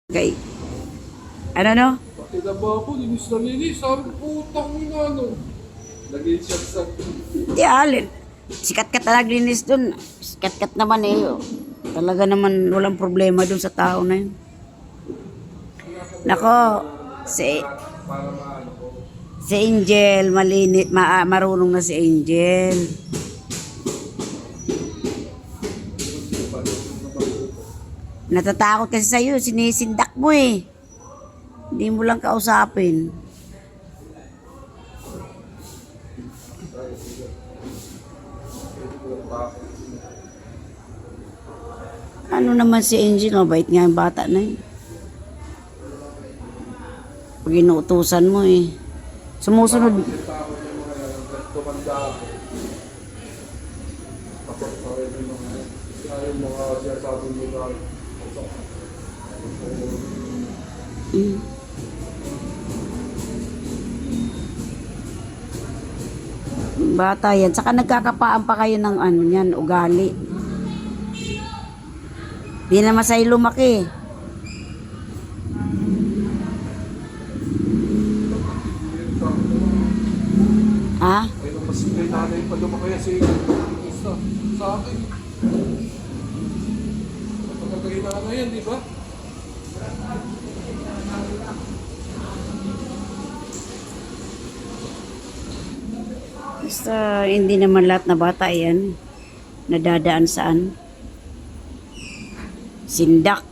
Okay. Ano no? Pati na ba ako, linis na linis. Sabi ko, putang ina, ano. Lagay siya sa... Di alin. Sikat-kat na naglinis dun. Sikat-kat naman eh. Oh. Talaga naman walang problema dun sa tao na yun. Nako, Para maano ko. si Angel, marunong na si Angel. Natatakot kasi sa'yo, sinisindak mo eh. Hindi mo lang kausapin. Ano naman si Angel, mabait nga yung bata na yun. Pag inuutusan mo eh. Sumusunod. Tumanda ako. Tapos parang yung mga sinasabi nila. Bata yan. Saka nagkakapaan pa kayo ng ano yan, ugali. Di naman sa'yo lumaki. Ha? Ay, mas kay nanay pa lumaki si isa sa akin. Kapag kay nanay yan, di ba? Basta hindi naman lahat na bata yan nadadaan saan. Sindak.